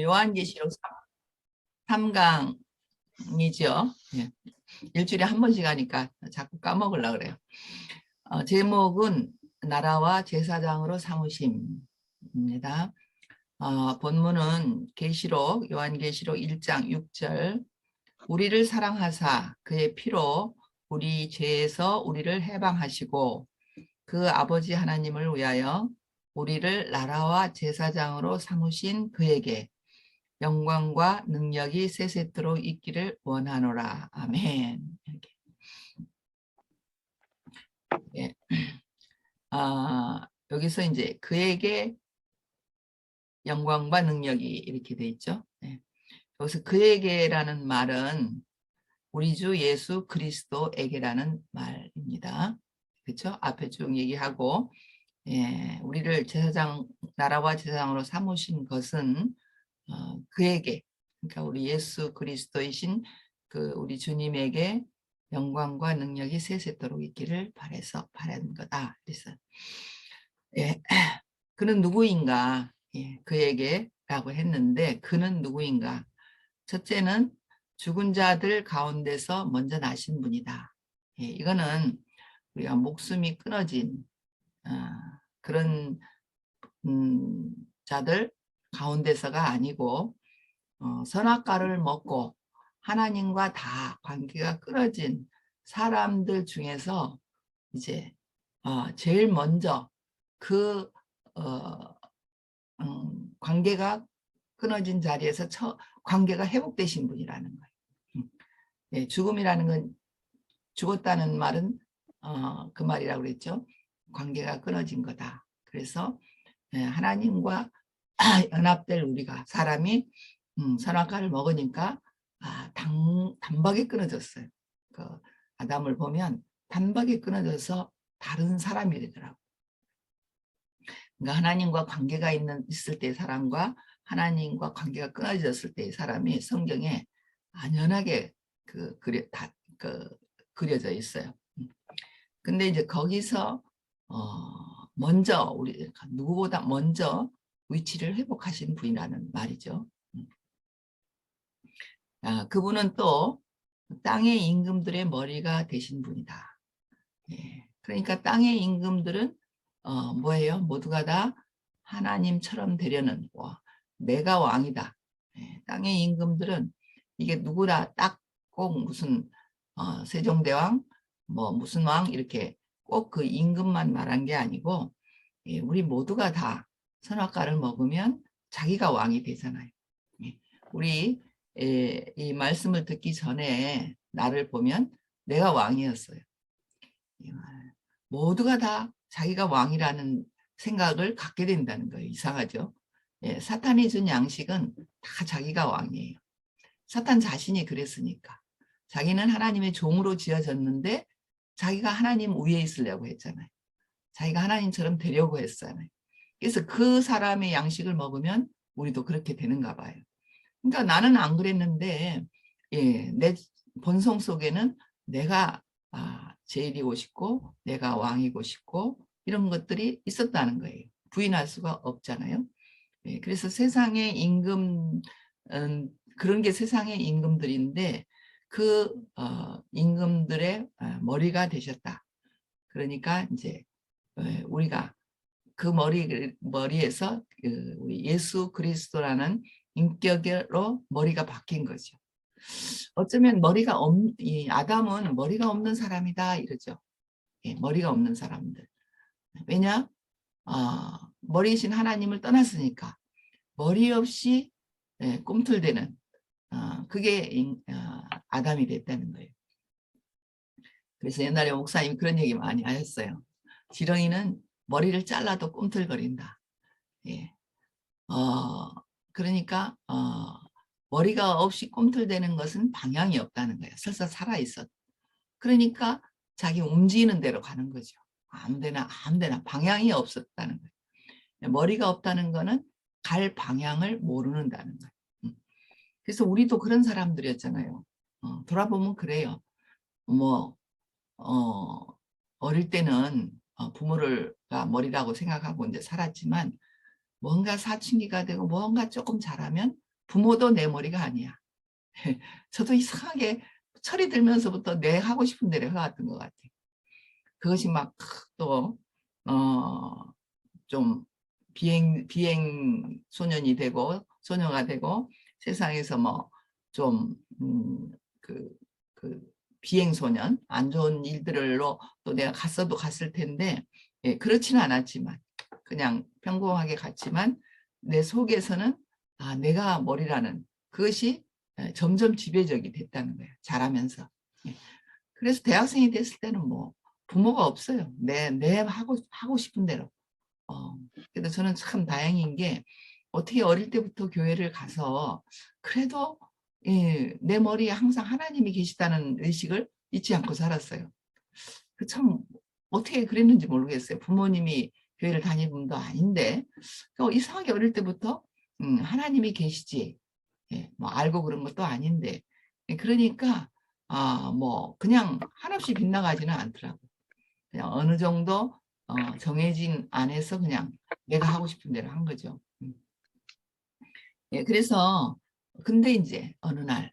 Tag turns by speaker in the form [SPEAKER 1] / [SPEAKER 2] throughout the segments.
[SPEAKER 1] 요한계시록 3강이죠. 예. 일주일에 한 번씩 하니까 자꾸 까먹으려고 그래요. 제목은 나라와 제사장으로 삼으심입니다. 본문은 계시록 요한계시록 1장 6절 우리를 사랑하사 그의 피로 우리 죄에서 우리를 해방하시고 그 아버지 하나님을 위하여 우리를 나라와 제사장으로 삼으신 그에게 영광과 능력이 세세토록 있기를 원하노라. 아멘. 예. 여기서 이제 그에게 영광과 능력이 이렇게 돼 있죠. 네. 여기서 그에게라는 말은 우리 주 예수 그리스도에게라는 말입니다. 그렇죠? 앞에 쭉 얘기하고 우리를 제사장 나라와 제사장으로 삼으신 것은 그에게, 그러니까 우리 예수 그리스도이신 그 우리 주님에게 영광과 능력이 세세토록 있기를 바라는 거다. 그래서 그는 누구인가? 그에게라고 했는데 그는 누구인가? 첫째는 죽은 자들 가운데서 먼저 나신 분이다. 이거는 우리가 목숨이 끊어진 그런 자들 가운데서가 아니고 선악과를 먹고 하나님과 다 관계가 끊어진 사람들 중에서 이제 제일 먼저 그 관계가 끊어진 자리에서 관계가 회복되신 분이라는 거예요. 죽음이라는 건 죽었다는 말은 그 말이라고 그랬죠. 관계가 끊어진 거다. 그래서 하나님과 연합될 우리가 사람이 선악과를 먹으니까 단박에 끊어졌어요. 그 아담을 보면 단박에 끊어져서 다른 사람이 되더라고요. 그러니까 하나님과 관계가 있을 때 사람과 하나님과 관계가 끊어졌을 때의 사람이 성경에 안연하게 그려져 있어요. 근데 이제 거기서 먼저 우리 누구보다 먼저 위치를 회복하신 분이라는 말이죠. 그분은 또 땅의 임금들의 머리가 되신 분이다. 그러니까 땅의 임금들은 뭐예요? 모두가 다 하나님처럼 되려는 내가 왕이다. 땅의 임금들은 이게 누구나 딱 꼭 무슨 세종대왕 뭐 무슨 왕 이렇게 꼭 그 임금만 말한 게 아니고 우리 모두가 다 선악과를 먹으면 자기가 왕이 되잖아요. 우리 이 말씀을 듣기 전에 나를 보면 내가 왕이었어요. 모두가 다 자기가 왕이라는 생각을 갖게 된다는 거예요. 이상하죠? 사탄이 준 양식은 다 자기가 왕이에요. 사탄 자신이 그랬으니까. 자기는 하나님의 종으로 지어졌는데 자기가 하나님 위에 있으려고 했잖아요. 자기가 하나님처럼 되려고 했잖아요. 그래서 그 사람의 양식을 먹으면 우리도 그렇게 되는가 봐요. 그러니까 나는 안 그랬는데 내 본성 속에는 내가 제일이고 싶고 내가 왕이고 싶고 이런 것들이 있었다는 거예요. 부인할 수가 없잖아요. 그래서 세상의 임금 그런 게 세상의 임금들인데 그 임금들의 머리가 되셨다. 그러니까 이제 우리가 그 머리에서 우리 예수 그리스도라는 인격으로 머리가 바뀐 거죠. 어쩌면 아담은 머리가 없는 사람이다 이러죠. 머리가 없는 사람들. 왜냐? 머리이신 하나님을 떠났으니까 머리 없이 꿈틀대는 그게 아담이 됐다는 거예요. 그래서 옛날에 목사님이 그런 얘기 많이 하셨어요. 지렁이는 머리를 잘라도 꿈틀거린다. 그러니까 머리가 없이 꿈틀대는 것은 방향이 없다는 거예요. 설사 살아있어. 그러니까 자기 움직이는 대로 가는 거죠. 아무데나 방향이 없었다는 거예요. 머리가 없다는 거는 갈 방향을 모르는다는 거예요. 그래서 우리도 그런 사람들이었잖아요. 돌아보면 그래요. 어릴 때는 부모가 머리라고 생각하고 이제 살았지만 뭔가 사춘기가 되고 뭔가 조금 잘하면 부모도 내 머리가 아니야. 저도 이상하게 철이 들면서부터 내 하고 싶은 대로 해왔던 것 같아요. 그것이 막 또 좀 비행 소년이 되고 소녀가 되고 세상에서 뭐 좀 그 비행 소년 안 좋은 일들로 또 내가 갔어도 갔을 텐데 예, 그렇지는 않았지만 그냥 평범하게 갔지만 내 속에서는 아, 내가 머리라는 그것이 점점 지배적이 됐다는 거예요. 자라면서. 예. 그래서 대학생이 됐을 때는 뭐 부모가 없어요. 내 하고 싶은 대로. 그래도 저는 참 다행인 게 어떻게 어릴 때부터 교회를 가서 그래도 예, 내 머리에 항상 하나님이 계시다는 의식을 잊지 않고 살았어요. 그 참 어떻게 그랬는지 모르겠어요. 부모님이 교회를 다니는 분도 아닌데 이상하게 어릴 때부터 하나님이 계시지 예, 뭐 알고 그런 것도 아닌데 예, 그러니까 뭐 그냥 한없이 빗나가지는 않더라고. 그냥 어느 정도 정해진 안에서 그냥 내가 하고 싶은 대로 한 거죠. 예, 그래서 근데 이제 어느 날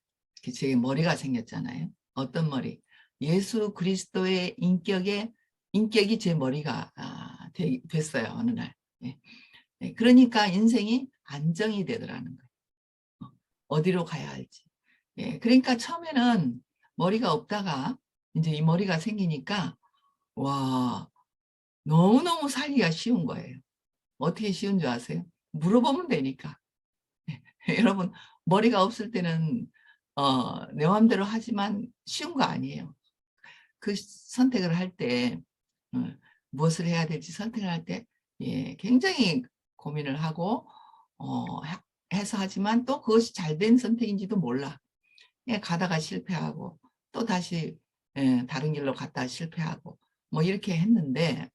[SPEAKER 1] 제 머리가 생겼잖아요. 어떤 머리? 예수 그리스도의 인격이 제 머리가 됐어요. 어느 날. 예. 예, 그러니까 인생이 안정이 되더라는 거예요. 어디로 가야 할지. 예, 그러니까 처음에는 머리가 없다가 이제 이 머리가 생기니까 와 너무너무 살기가 쉬운 거예요. 어떻게 쉬운 줄 아세요? 물어보면 되니까. 여러분 머리가 없을 때는 내 마음대로 하지만 쉬운 거 아니에요. 그 선택을 할 때 무엇을 해야 될지 선택을 할 때 예, 굉장히 고민을 하고 해서 하지만 또 그것이 잘된 선택인지도 몰라. 예, 가다가 실패하고 또 다시 예, 다른 길로 갔다가 실패하고 뭐 이렇게 했는데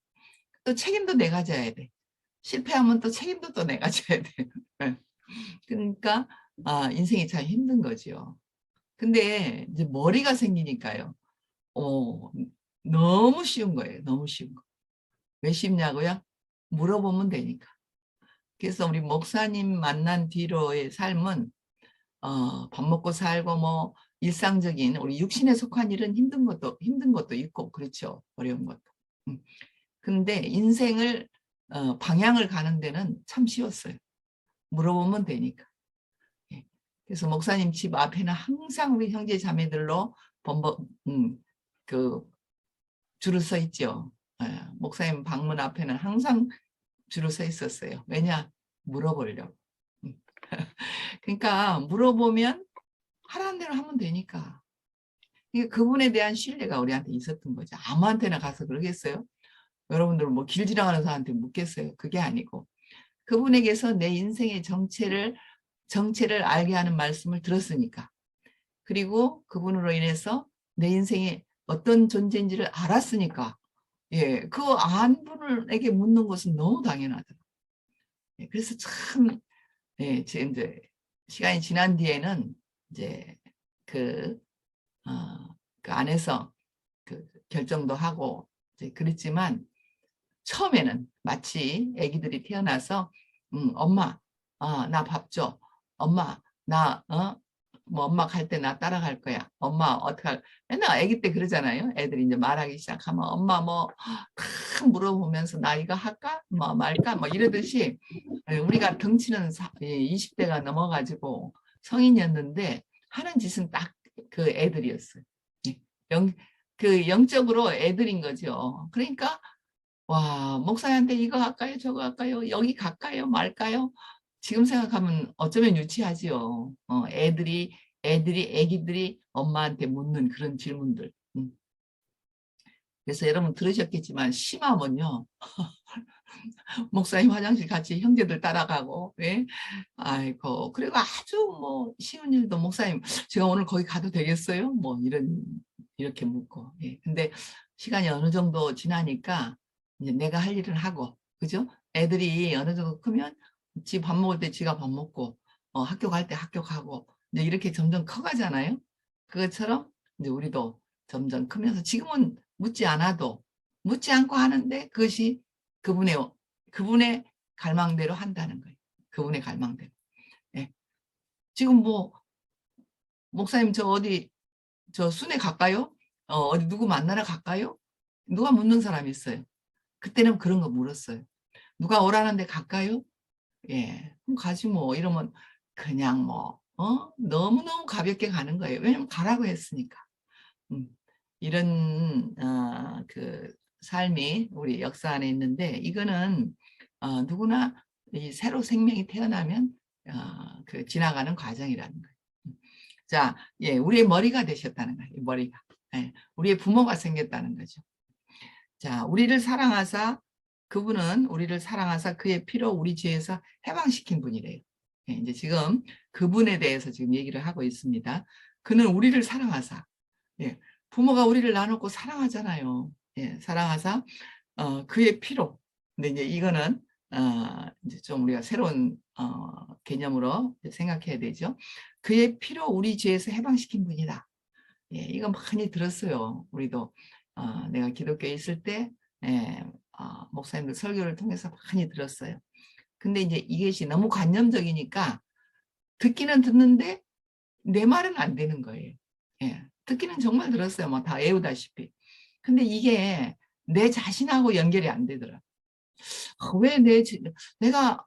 [SPEAKER 1] 또 책임도 내가 져야 돼. 실패하면 또 책임도 또 내가 져야 돼. 그러니까 인생이 참 힘든 거죠. 근데 이제 머리가 생기니까요. 너무 쉬운 거예요. 너무 쉬운 거. 왜 쉽냐고요? 물어보면 되니까. 그래서 우리 목사님 만난 뒤로의 삶은 밥 먹고 살고 뭐 일상적인 우리 육신에 속한 일은 힘든 것도 있고 그렇죠. 어려운 것도. 근데 인생을 방향을 가는 데는 참 쉬웠어요. 물어보면 되니까. 예. 그래서 목사님 집 앞에는 항상 우리 형제 자매들로 그 줄을 서 있죠. 예. 목사님 방문 앞에는 항상 줄을 서 있었어요. 왜냐? 물어보려고. 그러니까 물어보면 하라는 대로 하면 되니까. 그러니까 그분에 대한 신뢰가 우리한테 있었던 거죠. 아무한테나 가서 그러겠어요? 여러분들 뭐 길 지나가는 사람한테 묻겠어요? 그게 아니고 그분에게서 내 인생의 정체를 알게 하는 말씀을 들었으니까. 그리고 그분으로 인해서 내 인생에 어떤 존재인지를 알았으니까. 예, 그 안 분에게 묻는 것은 너무 당연하더라고요. 예, 그래서 참, 예, 지금 이제 시간이 지난 뒤에는 이제 그, 그 안에서 그 결정도 하고 이제 그랬지만 처음에는 마치 아기들이 태어나서 엄마 나 밥 줘. 엄마 나 뭐 엄마 갈 때 나 따라갈 거야. 엄마 어떡할 맨날 아기 때 그러잖아요. 애들이 이제 말하기 시작하면 엄마 뭐 다 물어보면서 나 이거 할까? 뭐 말까? 뭐 이러듯이 우리가 덩치는 20대가 넘어가지고 성인이었는데 하는 짓은 딱 그 애들이었어요. 예. 그 영적으로 애들인 거죠. 그러니까 와, 목사한테 이거 할까요? 저거 할까요? 여기 갈까요? 말까요? 지금 생각하면 어쩌면 유치하지요. 애기들이 엄마한테 묻는 그런 질문들. 그래서 여러분 들으셨겠지만 심하면요. 목사님 화장실 같이 형제들 따라가고, 예? 아이고, 그리고 아주 뭐 쉬운 일도 목사님, 제가 오늘 거기 가도 되겠어요? 뭐 이렇게 묻고, 예. 근데 시간이 어느 정도 지나니까 이제 내가 할 일을 하고, 그죠? 애들이 어느 정도 크면 지 밥 먹을 때 지가 밥 먹고, 학교 갈 때 학교 가고, 이제 이렇게 점점 커가잖아요? 그것처럼 이제 우리도 점점 크면서 지금은 묻지 않고 하는데 그것이 그분의 그분의 갈망대로 한다는 거예요. 그분의 갈망대로. 예. 지금 뭐 목사님 저 어디 저 순회 갈까요? 어디 누구 만나러 갈까요? 누가 묻는 사람이 있어요. 그때는 그런 거 물었어요. 누가 오라는데 갈까요? 예, 그럼 가지 뭐 이러면 그냥 뭐 너무너무 가볍게 가는 거예요. 왜냐면 가라고 했으니까. 음, 이런 그 삶이 우리 역사 안에 있는데 이거는 누구나 이 새로 생명이 태어나면 그 지나가는 과정이라는 거예요. 자, 예, 우리의 머리가 되셨다는 거예요. 이 머리가. 예, 우리의 부모가 생겼다는 거죠. 자, 우리를 사랑하사 그분은 우리를 사랑하사 그의 피로 우리 죄에서 해방시킨 분이래요. 예, 이제 지금 그분에 대해서 지금 얘기를 하고 있습니다. 그는 우리를 사랑하사 예, 부모가 우리를 나누고 사랑하잖아요. 예, 사랑하사 그의 피로. 근데 이제 이거는 이제 좀 우리가 새로운 개념으로 생각해야 되죠. 그의 피로 우리 죄에서 해방시킨 분이다. 예, 이거 많이 들었어요. 우리도 내가 기독교에 있을 때 예, 목사님들 설교를 통해서 많이 들었어요. 근데 이제 이것이 너무 관념적이니까 듣기는 듣는데 내 말은 안 되는 거예요. 예, 듣기는 정말 들었어요. 뭐 다 외우다시피. 근데 이게 내 자신하고 연결이 안 되더라. 왜 내가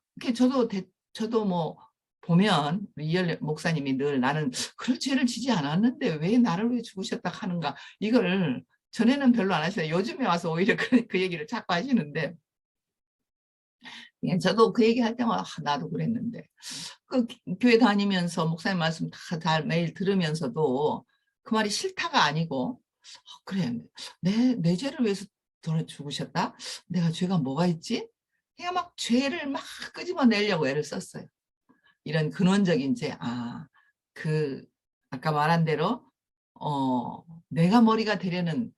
[SPEAKER 1] 저도 뭐 보면 이열 목사님이 늘 나는 그럴 죄를 지지 않았는데 왜 나를 위해 죽으셨다 하는가 이걸 전에는 별로 안 하시다 요즘에 와서 오히려 그 얘기를 자꾸 하시는데 예, 저도 그 얘기 할 때마다 나도 그랬는데 그 교회 다니면서 목사님 말씀 다 잘 매일 들으면서도 그 말이 싫다가 아니고 그래 내 죄를 위해서 돌아 죽으셨다 내가 죄가 뭐가 있지 그냥 막 죄를 막 끄집어내려고 애를 썼어요. 이런 근원적인 죄, 그 아까 말한 대로 내가 머리가 되려는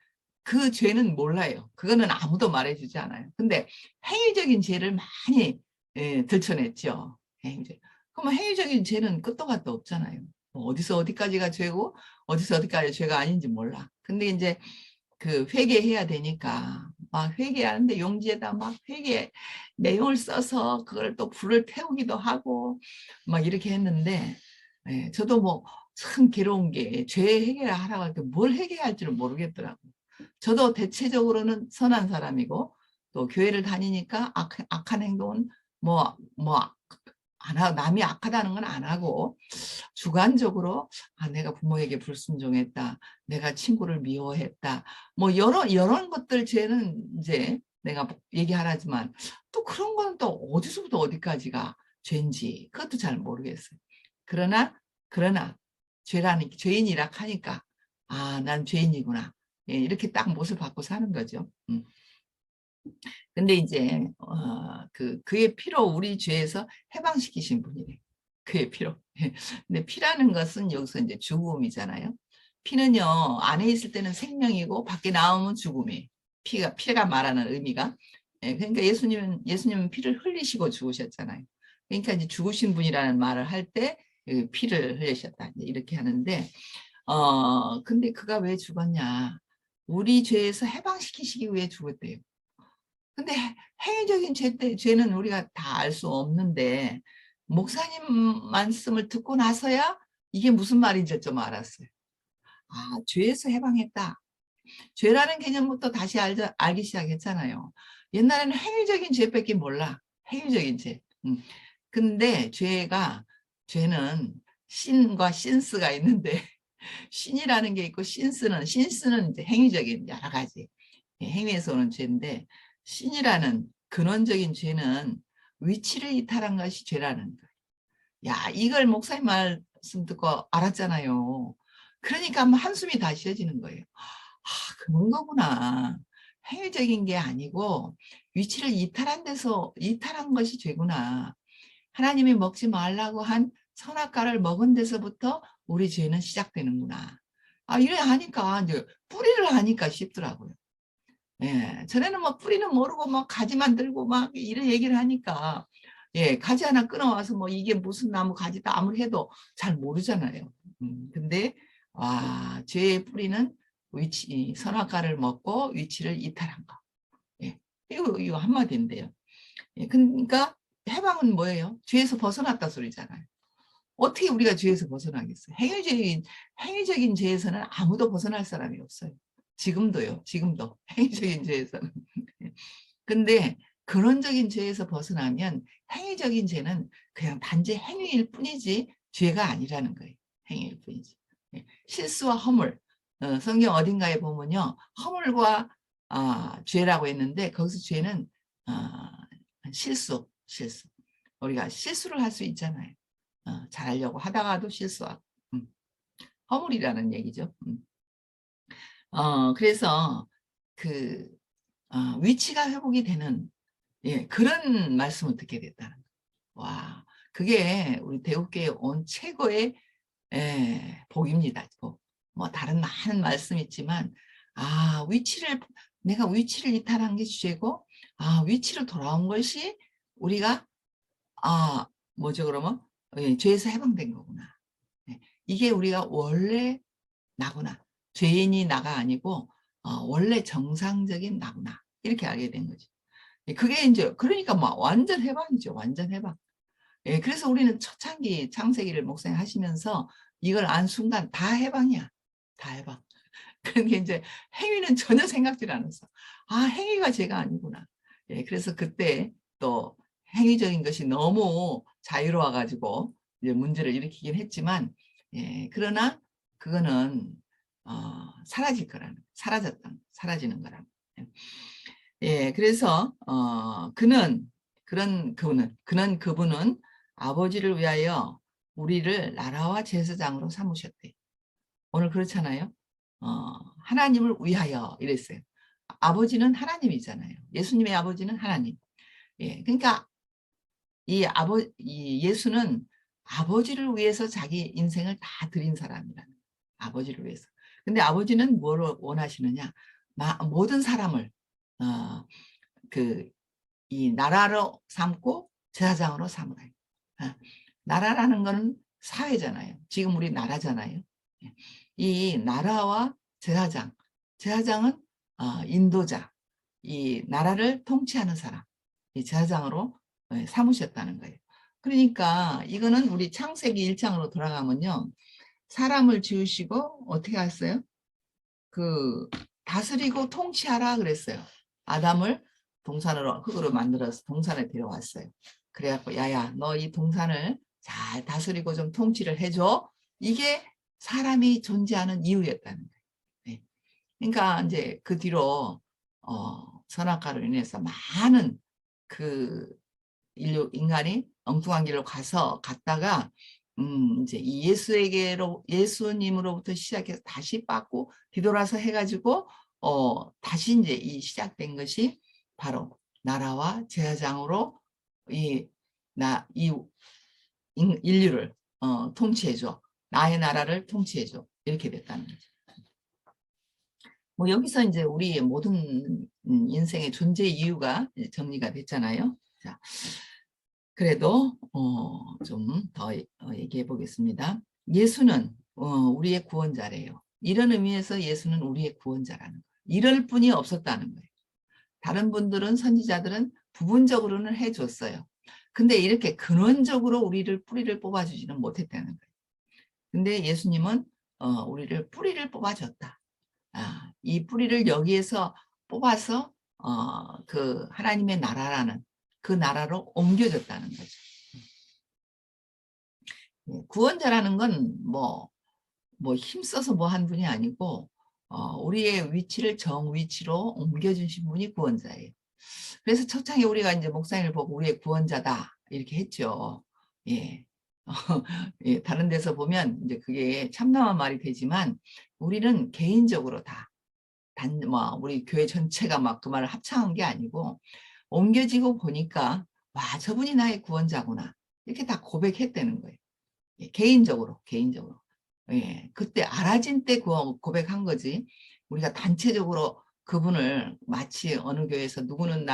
[SPEAKER 1] 그 죄는 몰라요. 그거는 아무도 말해주지 않아요. 근데 행위적인 죄를 많이 들춰냈죠. 행위적. 그러면 행위적인 죄는 끝도 gat도 없잖아요. 뭐 어디서 어디까지가 죄고 어디서 어디까지 죄가 아닌지 몰라. 근데 이제 그 회개해야 되니까 막 회개하는데 용지에다 막 회개 내용을 써서 그걸 또 불을 태우기도 하고 막 이렇게 했는데 저도 뭐 참 괴로운 게 죄 해결을 하라고 할 때 뭘 해결할 줄을 모르겠더라고요. 저도 대체적으로는 선한 사람이고 또 교회를 다니니까 악한 행동은 뭐 안 하고 남이 악하다는 건 안 하고 주관적으로 내가 부모에게 불순종했다. 내가 친구를 미워했다. 뭐 여러 것들 죄는 이제 내가 얘기하라지만 또 그런 거는 또 어디서부터 어디까지가 죄인지 그것도 잘 모르겠어요. 그러나 죄인이라 하니까 난 죄인이구나. 예, 이렇게 딱 못을 받고 사는 거죠. 근데 이제 그의 피로 우리 죄에서 해방시키신 분이래. 그의 피로. 근데 피라는 것은 여기서 이제 죽음이잖아요. 피는요 안에 있을 때는 생명이고 밖에 나오면 죽음이. 피가 말하는 의미가. 예, 그러니까 예수님은 피를 흘리시고 죽으셨잖아요. 그러니까 이제 죽으신 분이라는 말을 할 때 피를 흘리셨다 이렇게 하는데 근데 그가 왜 죽었냐? 우리 죄에서 해방시키시기 위해 죽었대요. 근데 행위적인 죄는 우리가 다 알 수 없는데 목사님 말씀을 듣고 나서야 이게 무슨 말인지 좀 알았어요. 죄에서 해방했다. 죄라는 개념부터 다시 알기 시작했잖아요. 옛날에는 행위적인 죄밖에 몰라. 행위적인 죄. 근데 죄는 신과 신스가 있는데 신이라는 게 있고 신스는 이제 행위적인 여러 가지 행위에서 오는 죄인데 신이라는 근원적인 죄는 위치를 이탈한 것이 죄라는 거예요. 야, 이걸 목사님 말씀 듣고 알았잖아요. 그러니까 한숨이 다 쉬어지는 거예요. 그런 거구나. 행위적인 게 아니고 위치를 이탈한 것이 죄구나. 하나님이 먹지 말라고 한 선악과를 먹은 데서부터 우리 죄는 시작되는구나. 이래 하니까 이제 뿌리를 하니까 쉽더라고요. 예, 전에는 뭐 뿌리는 모르고 막 가지만 들고 막 이런 얘기를 하니까 예, 가지 하나 끊어와서 뭐 이게 무슨 나무 가지다 아무리 해도 잘 모르잖아요. 근데 죄의 뿌리는 선악과를 먹고 위치를 이탈한 거. 예, 이거 한마디인데요. 예, 그러니까 해방은 뭐예요? 죄에서 벗어났다 소리잖아요. 어떻게 우리가 죄에서 벗어나겠어요? 행위적인 죄에서는 아무도 벗어날 사람이 없어요. 지금도요. 지금도 행위적인 죄에서는. 근데 근원적인 죄에서 벗어나면 행위적인 죄는 그냥 단지 행위일 뿐이지 죄가 아니라는 거예요. 행위일 뿐이지. 예, 실수와 허물. 성경 어딘가에 보면요. 허물과 죄라고 했는데 거기서 죄는 실수. 우리가 실수를 할 수 있잖아요. 잘하려고 하다가도 실수하고. 허물이라는 얘기죠. 그래서 그 위치가 회복이 되는 그런 말씀을 듣게 됐다는 거예요. 와, 그게 우리 대우교회 온 최고의 복입니다. 뭐 다른 많은 말씀이 있지만 내가 위치를 이탈한 게 죄고 위치로 돌아온 것이 우리가 뭐죠 그러면 죄에서 해방된 거구나. 이게 우리가 원래 나구나. 죄인이 나가 아니고 원래 정상적인 나구나. 이렇게 알게 된 거죠. 그게 이제 그러니까 뭐 완전 해방이죠. 완전 해방. 그래서 우리는 초창기 창세기를 목사하시면서 이걸 안 순간 다 해방이야. 다 해방. 그러니까 이제 행위는 전혀 생각질 않았어. 행위가 죄가 아니구나. 그래서 그때 또 행위적인 것이 너무 자유로워가지고 이제 문제를 일으키긴 했지만, 그러나 그거는 사라질 거라는, 사라지는 거라는. 그래서 그분은 아버지를 위하여 우리를 나라와 제사장으로 삼으셨대. 오늘 그렇잖아요. 하나님을 위하여 이랬어요. 아버지는 하나님이잖아요. 예수님의 아버지는 하나님. 그러니까 이 예수는 아버지를 위해서 자기 인생을 다 드린 사람이라는 거예요. 아버지를 위해서. 근데 아버지는 뭘 원하시느냐? 모든 사람을 이 나라로 삼고 제사장으로 삼으라. 나라라는 거는 사회잖아요. 지금 우리 나라잖아요. 이 나라와 제사장은 인도자, 이 나라를 통치하는 사람, 이 제사장으로 삼으셨다는 거예요. 그러니까 이거는 우리 창세기 1장으로 돌아가면요. 사람을 지으시고 어떻게 했어요? 다스리고 통치하라 그랬어요. 아담을 흙으로 만들어서 동산에 데려왔어요. 그래갖고 야야 너 이 동산을 잘 다스리고 좀 통치를 해줘. 이게 사람이 존재하는 이유였다는 거예요. 네. 그러니까 이제 그 뒤로 선악과로 인해서 많은 인간이 엉뚱한 길로 갔다가 이제 이 예수님으로부터 시작해서 다시 빠꾸 뒤돌아서 해가지고 다시 이제 시작된 것이 바로 나라와 제사장으로 이 인류를 통치해줘. 나의 나라를 통치해줘. 이렇게 됐다는 거죠. 뭐 여기서 이제 우리의 모든 인생의 존재 이유가 정리가 됐잖아요. 자, 그래도 좀 더 얘기해 보겠습니다. 예수는 우리의 구원자래요. 이런 의미에서 예수는 우리의 구원자라는 거예요. 이럴 뿐이 없었다는 거예요. 다른 분들은 선지자들은 부분적으로는 해줬어요. 근데 이렇게 근원적으로 우리를 뿌리를 뽑아주지는 못했다는 거예요. 근데 예수님은 우리를 뿌리를 뽑아줬다. 이 뿌리를 여기에서 뽑아서 그 하나님의 나라라는 그 나라로 옮겨졌다는 거죠. 구원자라는 건 뭐 힘써서 뭐 한 분이 아니고 우리의 위치를 정위치로 옮겨주신 분이 구원자예요. 그래서 초창에 우리가 이제 목사님을 보고 우리의 구원자다 이렇게 했죠. 예. 다른 데서 보면 이제 그게 참담한 말이 되지만 우리는 개인적으로 우리 교회 전체가 막 그 말을 합창한 게 아니고 옮겨지고 보니까 저분이 나의 구원자구나 이렇게 다 고백했다는 거예요. 개인적으로. 그때 알아진 때 고백한 거지. 우리가 단체적으로 그분을 마치 어느 교회에서 누구는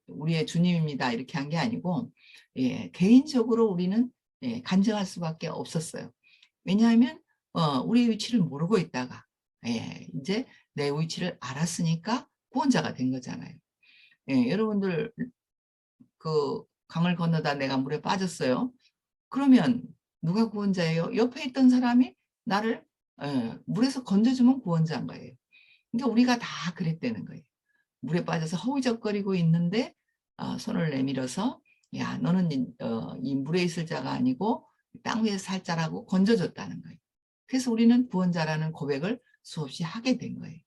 [SPEAKER 1] 우리의 주님입니다 이렇게 한 게 아니고 개인적으로 우리는 간증할 수밖에 없었어요. 왜냐하면 우리 위치를 모르고 있다가 이제 내 위치를 알았으니까 구원자가 된 거잖아요. 여러분들 강을 건너다 내가 물에 빠졌어요. 그러면 누가 구원자예요? 옆에 있던 사람이 나를 물에서 건져주면 구원자인 거예요. 그러니까 우리가 다 그랬다는 거예요. 물에 빠져서 허우적거리고 있는데 손을 내밀어서 야 너는 이 물에 있을 자가 아니고 땅 위에 살 자라고 건져줬다는 거예요. 그래서 우리는 구원자라는 고백을 수없이 하게 된 거예요.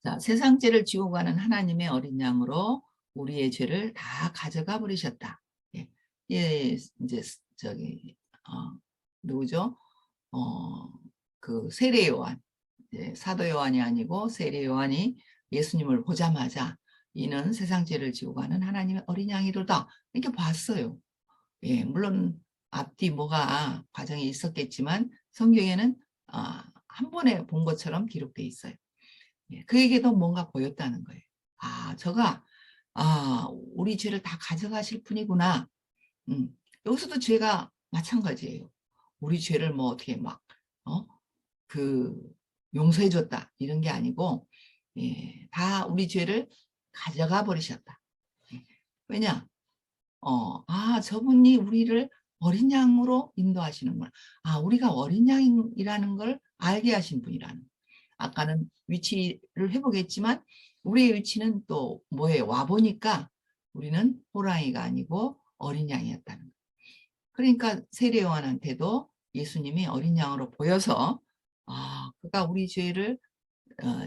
[SPEAKER 1] 자, 세상 죄를 지고 가는 하나님의 어린 양으로 우리의 죄를 다 가져가 버리셨다. 예, 예 이제 저기 누구죠? 그 세례 요한, 사도 요한이 아니고 세례 요한이 예수님을 보자마자 이는 세상 죄를 지고 가는 하나님의 어린 양이로다 이렇게 봤어요. 예, 물론 앞뒤 뭐가 과정이 있었겠지만 성경에는 한 번에 본 것처럼 기록돼 있어요. 예, 그에게도 뭔가 보였다는 거예요. 저가 우리 죄를 다 가져가실 분이구나. 여기서도 죄가 마찬가지예요. 우리 죄를 뭐 어떻게 막 그 용서해줬다 이런 게 아니고 다 우리 죄를 가져가 버리셨다. 왜냐? 저분이 우리를 어린 양으로 인도하시는구나. 우리가 어린 양이라는 걸 알게 하신 분이라는. 아까는 위치를 해보겠지만 우리의 위치는 또 뭐예요? 와보니까 우리는 호랑이가 아니고 어린 양이었다는 거예요. 그러니까 세례 요한한테도 예수님이 어린 양으로 보여서 그가 우리 죄를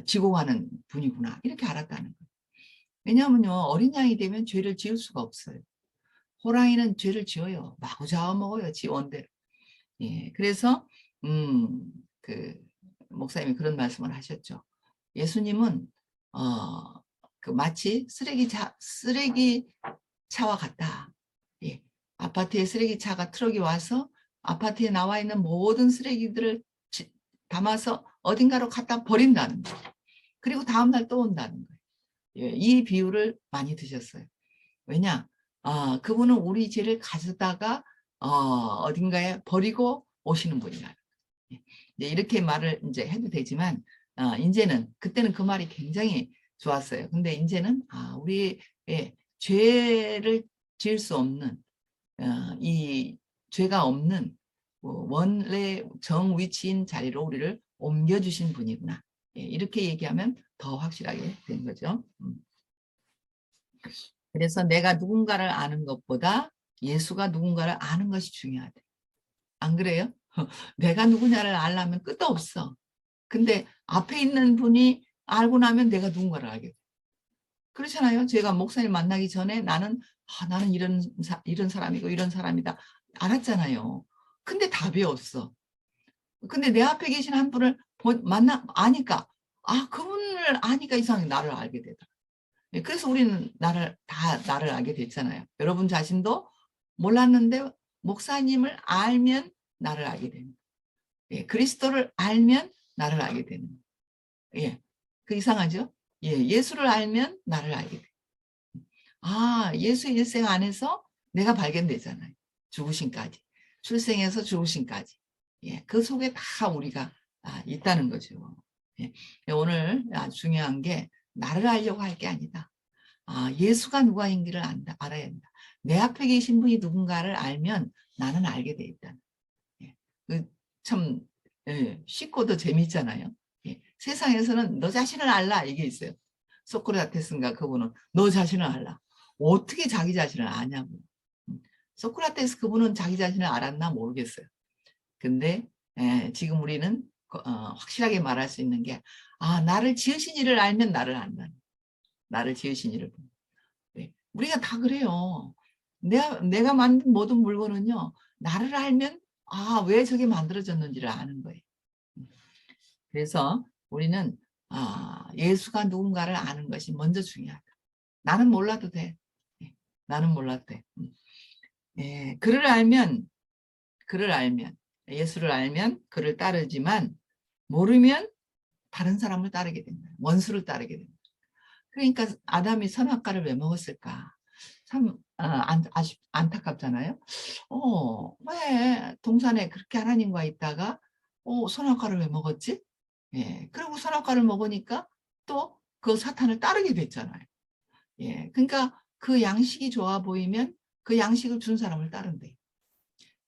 [SPEAKER 1] 지고 가는 분이구나 이렇게 알았다는 거예요. 왜냐하면요 어린 양이 되면 죄를 지을 수가 없어요. 호랑이는 죄를 지어요. 마구 잡아먹어요. 지 원대로. 예, 그래서 그 목사님이 그런 말씀을 하셨죠. 예수님은 그 마치 쓰레기차와 같다. 예, 아파트에 쓰레기차가 트럭이 와서 아파트에 나와 있는 모든 쓰레기들을 담아서 어딘가로 갖다 버린다는 거예요. 그리고 다음날 또 온다는 거예요. 예, 이 비유를 많이 드셨어요. 왜냐? 그분은 우리 죄를 가져다가 어딘가에 버리고 오시는 분이라. 예, 이렇게 말을 이제 해도 되지만 이제는 그때는 그 말이 굉장히 좋았어요. 근데 이제는 우리의 죄를 지을 수 없는 이 죄가 없는 원래 정위치인 자리로 우리를 옮겨주신 분이구나. 예, 이렇게 얘기하면 더 확실하게 된 거죠. 그래서 내가 누군가를 아는 것보다 예수가 누군가를 아는 것이 중요하대. 안 그래요? 내가 누구냐를 알려면 끝도 없어. 근데 앞에 있는 분이 알고 나면 내가 누군가를 알게 돼. 그렇잖아요. 제가 목사님 만나기 전에 나는 이런 사람이고 이런 사람이다. 알았잖아요. 근데 답이 없어. 근데 내 앞에 계신 한 분을 아니까 그분을 아니까 이상하게 나를 알게 되더라. 그래서 우리는 나를 알게 됐잖아요. 여러분 자신도 몰랐는데 목사님을 알면 나를 알게 됩니다. 예, 그리스도를 알면 나를 알게 되는 거예요. 예, 그 이상하죠? 예, 예수를 알면 나를 알게 돼. 예수 일생 안에서 내가 발견되잖아요. 죽으심까지. 출생에서 죽으심까지. 예, 그 속에 다 우리가 있다는 거죠. 예, 오늘 중요한 게 나를 알려고 할 게 아니다. 예수가 누가인지를 알아야 한다. 내 앞에 계신 분이 누군가를 알면 나는 알게 돼 있다. 예, 참 쉽고도 재밌잖아요. 예, 세상에서는 너 자신을 알라 이게 있어요. 소크라테스인가 그분은 너 자신을 알라. 어떻게 자기 자신을 아냐고. 소크라테스 그분은 자기 자신을 알았나 모르겠어요. 근데 지금 우리는 확실하게 말할 수 있는 게 나를 지으신 이를 알면 나를 안다. 나를 지으신 이를. 네. 우리가 다 그래요. 내가 만든 모든 물건은요. 나를 알면 왜 저게 만들어졌는지를 아는 거예요. 그래서 우리는 예수가 누군가를 아는 것이 먼저 중요하다. 나는 몰라도 돼. 나는 몰라도 돼. 그를 알면 예수를 알면 그를 따르지만 모르면 다른 사람을 따르게 된다. 원수를 따르게 된다. 그러니까 아담이 선악과를 왜 먹었을까? 참 안타깝잖아요. 왜 동산에 그렇게 하나님과 있다가 선악과를 왜 먹었지? 예, 그리고 선악과를 먹으니까 또 그 사탄을 따르게 됐잖아요. 예, 그러니까 그 양식이 좋아 보이면 그 양식을 준 사람을 따른대.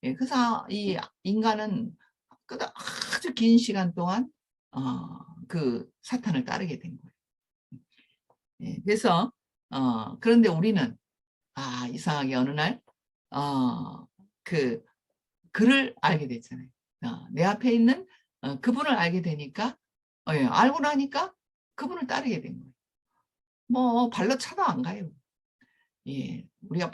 [SPEAKER 1] 예, 그래서 이 인간은 아주 긴 시간 동안 그 사탄을 따르게 된 거예요. 예, 그래서 그런데 우리는 이상하게 어느 날 그 글을 알게 됐잖아요. 내 앞에 있는 그분을 알게 되니까 예, 알고 나니까 그분을 따르게 된 거예요. 뭐 발로 차도 안 가요. 예, 우리가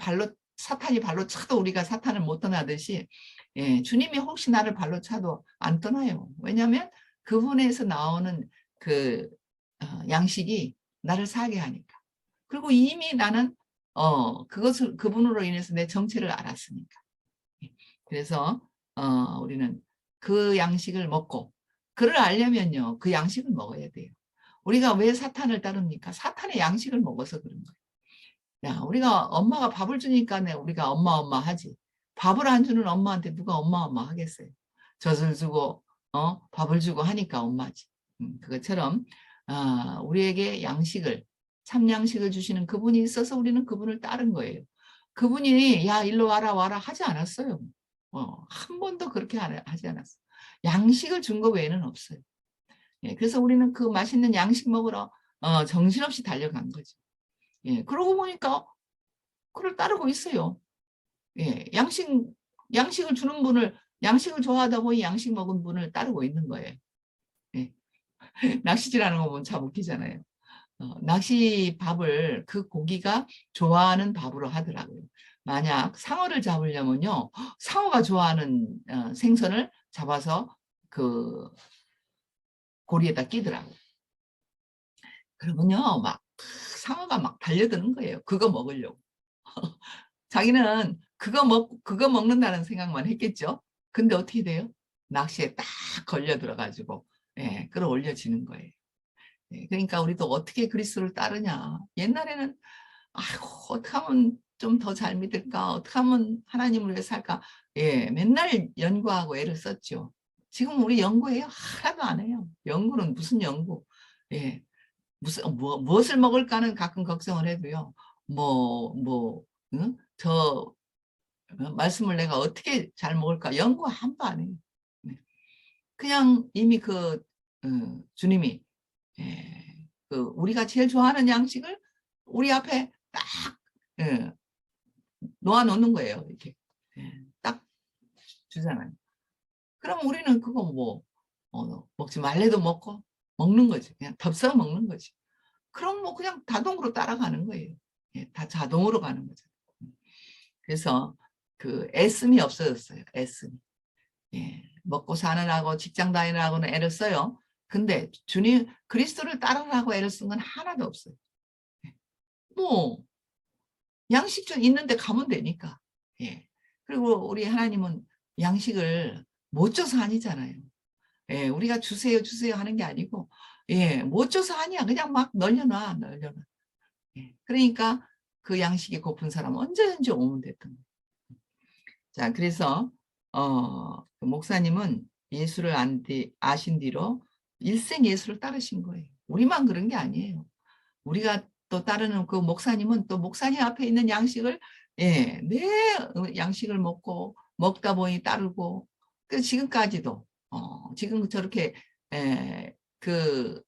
[SPEAKER 1] 사탄이 발로 차도 우리가 사탄을 못 떠나듯이 예, 주님이 혹시 나를 발로 차도 안 떠나요. 왜냐하면 그분에서 나오는 그 양식이 나를 살게 하니까. 그리고 이미 나는 그것을 그분으로 인해서 내 정체를 알았으니까. 예, 그래서 우리는 그 양식을 먹고 그를 알려면요, 그 양식을 먹어야 돼요. 우리가 왜 사탄을 따릅니까? 사탄의 양식을 먹어서 그런 거예요. 야, 우리가 엄마가 밥을 주니까 우리가 엄마 하지. 밥을 안 주는 엄마한테 누가 엄마 하겠어요. 젖을 주고 밥을 주고 하니까 엄마지. 그것처럼 우리에게 양식을 참양식을 주시는 그분이 있어서 우리는 그분을 따른 거예요. 그분이 야 일로 와라 하지 않았어요. 한 번도 그렇게 하지 않았어요. 양식을 준 거 외에는 없어요. 예, 그래서 우리는 그 맛있는 양식 먹으러 정신없이 달려간 거죠. 예, 그러고 보니까 그를 따르고 있어요. 예, 양식을 주는 분을, 양식을 좋아하다 보니 양식 먹은 분을 따르고 있는 거예요. 예. 낚시질하는 거 보면 참 웃기잖아요. 낚시 밥을 그 고기가 좋아하는 밥으로 하더라고요. 만약 상어를 잡으려면요, 상어가 좋아하는 생선을 잡아서 그 고리에다 끼더라고요. 그러면요, 막 상어가 막 달려드는 거예요. 그거 먹으려고. 자기는 그거 먹는다는 생각만 했겠죠. 근데 어떻게 돼요? 낚시에 딱 걸려 들어가지고 예, 끌어올려지는 거예요. 예, 그러니까 우리도 어떻게 그리스도를 따르냐. 옛날에는 아이고 어떻게 하면 좀 더 잘 믿을까? 어떻게 하면 하나님을 위해 살까? 예, 맨날 연구하고 애를 썼죠. 지금 우리 연구해요? 하나도 안 해요. 연구는 무슨 연구? 예, 무엇을 먹을까는 가끔 걱정을 해도요. 응? 말씀을 내가 어떻게 잘 먹을까 연구 한도 안 해요. 네. 그냥 이미 주님이 우리가 제일 좋아하는 양식을 우리 앞에 딱 예, 놓아 놓는 거예요. 이렇게 딱 주잖아요. 그럼 우리는 그거 먹지 말래도 먹고 먹는 거지. 그냥 덥석 먹는 거지. 그럼 뭐 그냥 자동으로 따라가는 거예요. 예, 다 자동으로 가는 거죠. 그래서 그 애씀이 없어졌어요. 애씀이. 예, 먹고 사느라고 직장 다니느라고는 애를 써요. 근데 주님 그리스도를 따르라고 애를 쓴 건 하나도 없어요. 뭐 양식 좀 있는데 가면 되니까. 예. 그리고 우리 하나님은 양식을 못 줘서 아니잖아요. 예, 우리가 주세요 하는 게 아니고 예, 못 줘서 아니야. 그냥 막 널려놔. 예. 그러니까 그 양식이 고픈 사람은 언제든지 오면 됐던 거예요. 자, 그래서 그 목사님은 예수를 아신 뒤로 일생 예수를 따르신 거예요. 우리만 그런 게 아니에요. 우리가 또 따르는 그 목사님은 또 목사님 앞에 있는 양식을 예, 내 양식을 먹다 보니 따르고 그 지금까지도 지금 저렇게 그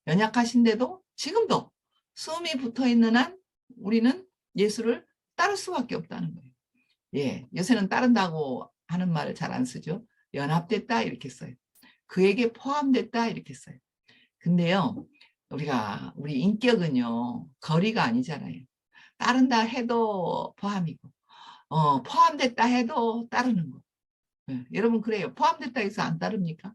[SPEAKER 1] 연약하신데도 지금도 숨이 붙어 있는 한 우리는 예수를 따를 수밖에 없다는 거예요. 예, 요새는 따른다고 하는 말을 잘 안 쓰죠. 연합됐다 이렇게 써요. 그에게 포함됐다 이렇게 써요. 근데요, 우리 인격은요, 거리가 아니잖아요. 따른다 해도 포함이고, 포함됐다 해도 따르는 거. 예, 여러분 그래요. 포함됐다 해서 안 따릅니까?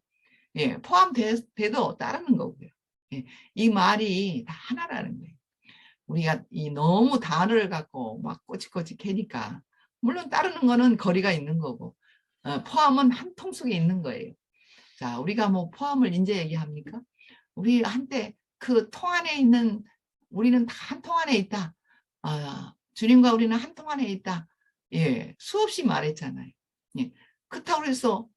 [SPEAKER 1] 예, 포함돼도 따르는 거고요. 예, 이 말이 다 하나라는 거예요. 우리가 이 너무 단어를 갖고 막 꼬치꼬치 캐니까 물론 따르는 거는 거리가 있는 거고 포함은 한 통 속에 있는 거예요. 자, 우리가 뭐 포함을 이제 얘기합니까? 우리 한때 그 통 안에 있는 우리는 다 한 통 안에 있다. 주님과 우리는 한 통 안에 있다. 예, 수없이 말했잖아요. 예, 그렇다고 해서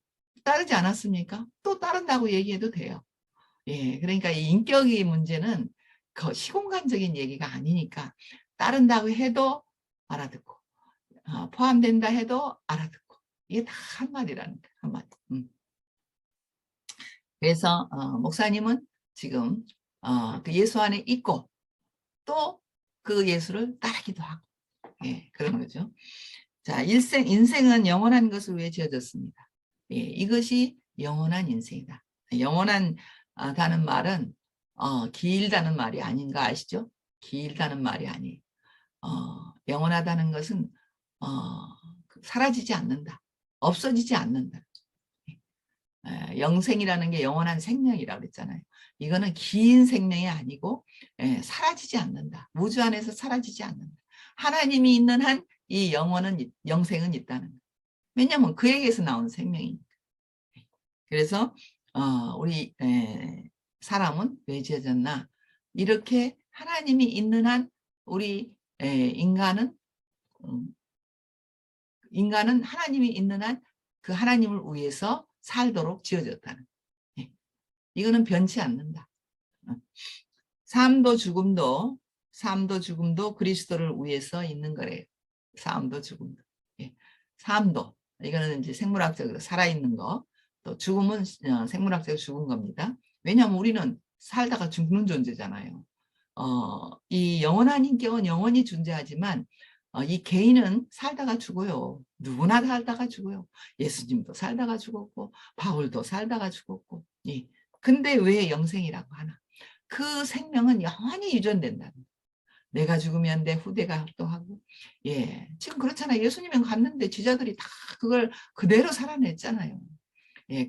[SPEAKER 1] 따르지 않았습니까? 또 따른다고 얘기해도 돼요. 예, 그러니까 이 인격의 문제는 그 시공간적인 얘기가 아니니까 따른다고 해도 알아듣고 포함된다 해도 알아듣고 이게 다 한마디라는 거예요. 한마디. 그래서 목사님은 지금 그 예수 안에 있고 또 그 예수를 따르기도 하고 그런 거죠. 자, 인생은 영원한 것을 위해 지어졌습니다. 이것이 영원한 인생이다. 영원하다는 말은 길다는 말이 아닌가 아시죠? 길다는 말이 아니에요. 영원하다는 것은 사라지지 않는다. 없어지지 않는다. 영생이라는 게 영원한 생명이라고 그랬잖아요. 이거는 긴 생명이 아니고 사라지지 않는다. 우주 안에서 사라지지 않는다. 하나님이 있는 한 이 영생은 있다는 거예요. 왜냐하면 그에게서 나온 생명이니까. 그래서 우리 사람은 왜 지어졌나? 이렇게 하나님이 있는 한 우리 인간은 하나님이 있는 한 그 하나님을 위해서 살도록 지어졌다는 거예요. 이거는 변치 않는다. 삶도 죽음도 그리스도를 위해서 있는 거래요. 삶도 죽음도. 삶도 이거는 이제 생물학적으로 살아있는 거, 또 죽음은 생물학적으로 죽은 겁니다. 왜냐하면 우리는 살다가 죽는 존재잖아요. 이 영원한 인격은 영원히 존재하지만 이 개인은 살다가 죽어요. 누구나 살다가 죽어요. 예수님도 살다가 죽었고 바울도 살다가 죽었고. 근데 왜 영생이라고 하나? 그 생명은 영원히 유전된다는 거예요. 내가 죽으면 내 후대가 합동하고. 지금 그렇잖아요. 예수님은 갔는데 제자들이 다 그걸 그대로 살아냈잖아요.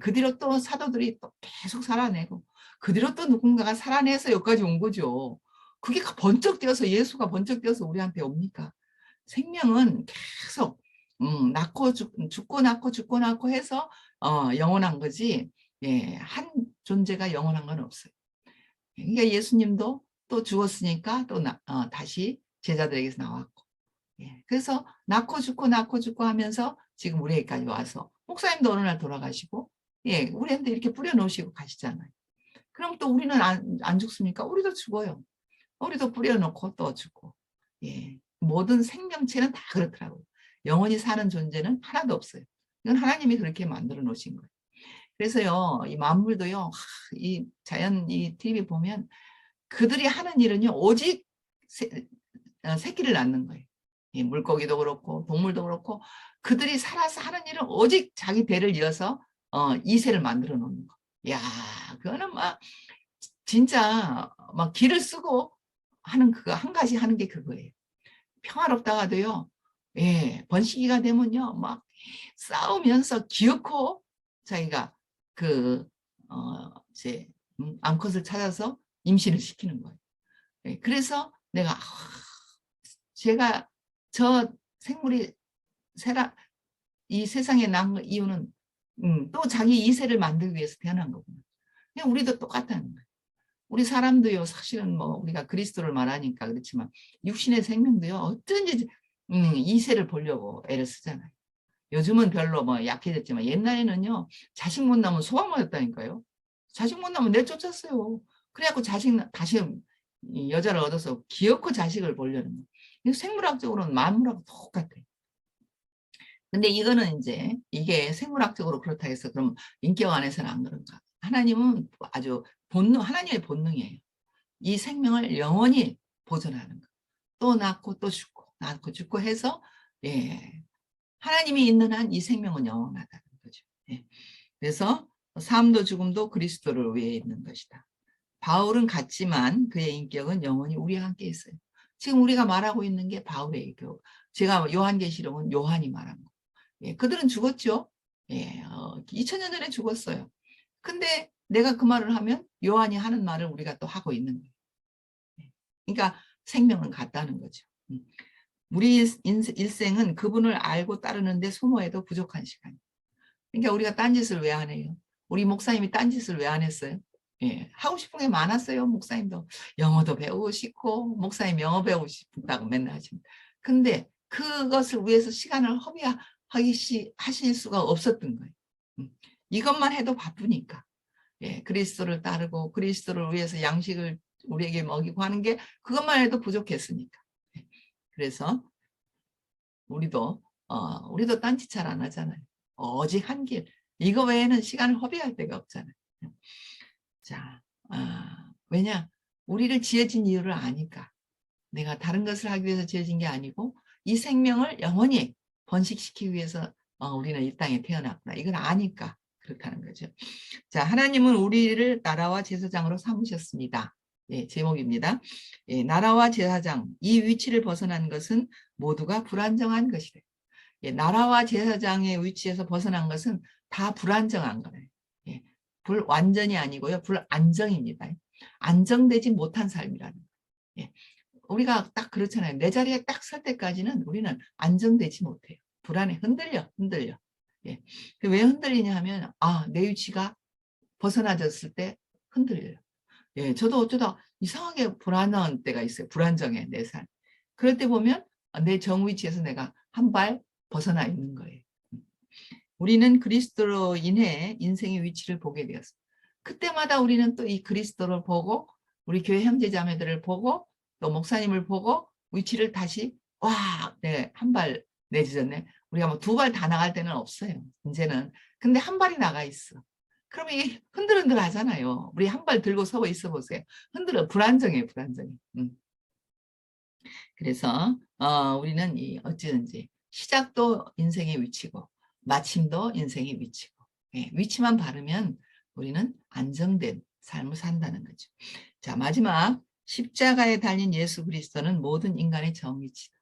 [SPEAKER 1] 그 뒤로 또 사도들이 또 계속 살아내고 그 뒤로 또 누군가가 살아내서 여기까지 온 거죠. 그게 번쩍 뛰어서 예수가 번쩍 뛰어서 우리한테 옵니까? 생명은 계속 죽고 낳고 해서 영원한 거지. 한 존재가 영원한 건 없어요. 그러니까 예수님도 또 죽었으니까 또 다시 제자들에게서 나왔고. 그래서 낳고 죽고 하면서 지금 우리에게까지 와서 목사님도 어느 날 돌아가시고 우리한테 이렇게 뿌려놓으시고 가시잖아요. 그럼 또 우리는 안 죽습니까? 우리도 죽어요. 우리도 뿌려놓고 또 죽고. 모든 생명체는 다 그렇더라고요. 영원히 사는 존재는 하나도 없어요. 이건 하나님이 그렇게 만들어 놓으신 거예요. 그래서요, 이 만물도요, 이 자연, 이 TV 보면 그들이 하는 일은요, 오직 새끼를 낳는 거예요. 물고기도 그렇고, 동물도 그렇고, 그들이 살아서 하는 일은 오직 자기 배를 이어서 이세를 만들어 놓는 거. 야, 그거는 막, 진짜, 막 기를 쓰고 하는 그거, 한 가지 하는 게 그거예요. 평화롭다가도요, 번식기가 되면요, 막 싸우면서 기어코 자기가 이제 암컷을 찾아서 임신을 시키는 거예요. 그래서 내가 제가 저 생물이 이 세상에 난 이유는 또 자기 이세를 만들기 위해서 태어난 거구나. 그냥 우리도 똑같다는 거예요. 우리 사람도요, 사실은 뭐 우리가 그리스도를 말하니까 그렇지만 육신의 생명도요, 어쩐지 이세를 보려고 애를 쓰잖아요. 요즘은 별로 뭐 약해졌지만 옛날에는요, 자식 못 낳으면 소방모였다니까요. 자식 못 낳으면 내쫓았어요. 그래갖고 다시 여자를 얻어서 기어코 자식을 보려는 거예요. 생물학적으로는 만물하고 똑같아요. 근데 이거는 이제 이게 생물학적으로 그렇다 해서 그럼 인격 안에서는 안 그런가? 하나님은 아주 하나님의 본능이에요. 이 생명을 영원히 보존하는 거. 또 낳고 또 죽고 해서 하나님이 있는 한 이 생명은 영원하다는 거죠. 그래서 삶도 죽음도 그리스도를 위해 있는 것이다. 바울은 같지만 그의 인격은 영원히 우리와 함께 있어요. 지금 우리가 말하고 있는 게 바울의 인격. 제가 요한계시록은 요한이 말한 거. 그들은 죽었죠. 2000년 전에 죽었어요. 근데 내가 그 말을 하면 요한이 하는 말을 우리가 또 하고 있는 거예요. 그러니까 생명은 같다는 거죠. 우리 일생은 그분을 알고 따르는데 소모해도 부족한 시간. 그러니까 우리가 딴짓을 왜 안 해요? 우리 목사님이 딴짓을 왜 안 했어요? 하고 싶은 게 많았어요. 목사님도 영어도 배우고 싶고 목사님 영어 배우고 싶다고 맨날 하십니다. 근데 그것을 위해서 시간을 하실 수가 없었던 거예요. 이것만 해도 바쁘니까. 그리스도를 따르고 그리스도를 위해서 양식을 우리에게 먹이고 하는 게 그것만 해도 부족했으니까. 그래서 우리도 딴짓 잘 안 하잖아요. 오직 한 길. 이거 외에는 시간을 허비할 데가 없잖아요. 자, 왜냐? 우리를 지어진 이유를 아니까. 내가 다른 것을 하기 위해서 지어진 게 아니고 이 생명을 영원히 번식시키기 위해서 우리는 이 땅에 태어났구나. 이걸 아니까 그렇게 하는 거죠. 자, 하나님은 우리를 나라와 제사장으로 삼으셨습니다. 예, 제목입니다. 예, 나라와 제사장, 이 위치를 벗어난 것은 모두가 불안정한 것이래. 예, 나라와 제사장의 위치에서 벗어난 것은 다 불안정한 거예요. 예, 불완전이 아니고요. 불안정입니다. 안정되지 못한 삶이라는 거예요. 예, 우리가 딱 그렇잖아요. 내 자리에 딱 설 때까지는 우리는 안정되지 못해요. 불안해. 흔들려. 예. 왜 흔들리냐 하면, 내 위치가 벗어나졌을 때 흔들려요. 예, 저도 어쩌다 이상하게 불안한 때가 있어요. 불안정해, 내 삶. 그럴 때 보면 내 정위치에서 내가 한 발 벗어나 있는 거예요. 우리는 그리스도로 인해 인생의 위치를 보게 되었어요. 그때마다 우리는 또 이 그리스도를 보고 우리 교회 형제자매들을 보고 또 목사님을 보고 위치를 다시 한 발 내딛었네. 우리가 뭐 두 발 다 나갈 때는 없어요. 이제는. 근데 한 발이 나가 있어. 그러면 이 흔들흔들 하잖아요. 우리 한 발 들고 서 있어 보세요. 불안정해. 그래서 우리는 어찌든지 시작도 인생의 위치고 마침도 인생의 위치고 위치만 바르면 우리는 안정된 삶을 산다는 거죠. 자, 마지막 십자가에 달린 예수 그리스도는 모든 인간의 정의치다.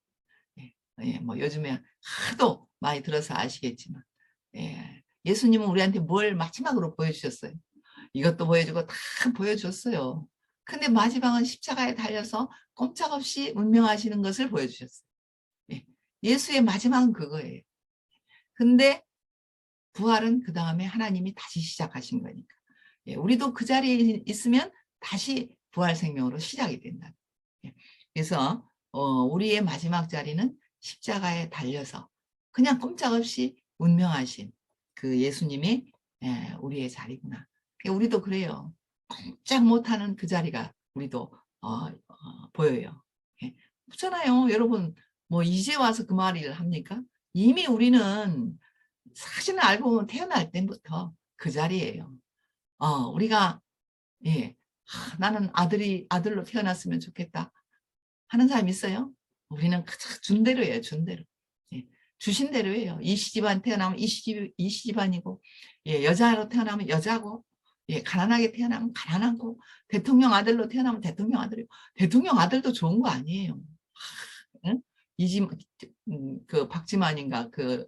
[SPEAKER 1] 뭐 요즘에 하도 많이 들어서 아시겠지만 예수님은 우리한테 뭘 마지막으로 보여주셨어요. 이것도 보여주고 다 보여줬어요. 근데 마지막은 십자가에 달려서 꼼짝없이 운명하시는 것을 보여주셨어요. 예수의 마지막은 그거예요. 근데 부활은 그 다음에 하나님이 다시 시작하신 거니까. 우리도 그 자리에 있으면 다시 부활 생명으로 시작이 된다. 그래서 우리의 마지막 자리는 십자가에 달려서 그냥 꼼짝없이 운명하신 그 예수님이 우리의 자리구나. 우리도 그래요. 꼼짝 못하는 그 자리가 우리도 보여요. 그렇잖아요. 여러분 뭐 이제 와서 그 말을 합니까? 이미 우리는 사실은 알고 보면 태어날 때부터 그 자리예요. 우리가 나는 아들로 태어났으면 좋겠다 하는 사람 있어요? 우리는 준 대로예요. 준 대로. 주신 대로예요. 이 시집안 태어나면 이 시집안이고 여자로 태어나면 여자고 가난하게 태어나면 가난하고 대통령 아들로 태어나면 대통령 아들이고 대통령 아들도 좋은 거 아니에요. 응? 그 박지만인가 그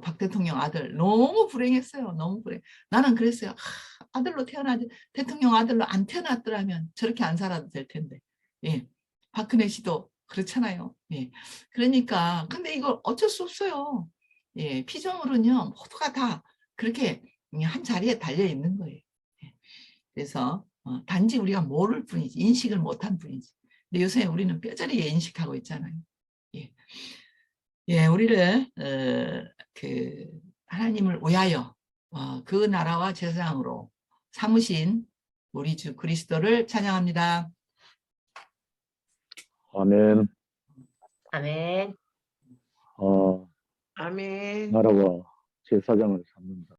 [SPEAKER 1] 박 대통령 아들 너무 불행했어요. 너무 불행. 나는 그랬어요. 아들로 태어나지 대통령 아들로 안 태어났더라면 저렇게 안 살아도 될 텐데. 박근혜 씨도 그렇잖아요. 그러니까 근데 이걸 어쩔 수 없어요. 피조물은요 모두가 다 그렇게 한 자리에 달려 있는 거예요. 그래서 단지 우리가 모를 뿐이지 인식을 못한 뿐이지. 근데 요새 우리는 뼈저리게 인식하고 있잖아요. 우리를 그 하나님을 위하여 그 나라와 제사장으로 삼으신 우리 주 그리스도를 찬양합니다.
[SPEAKER 2] 아멘.
[SPEAKER 3] 아멘.
[SPEAKER 2] 아멘. 나라와 제사장을 삼는다.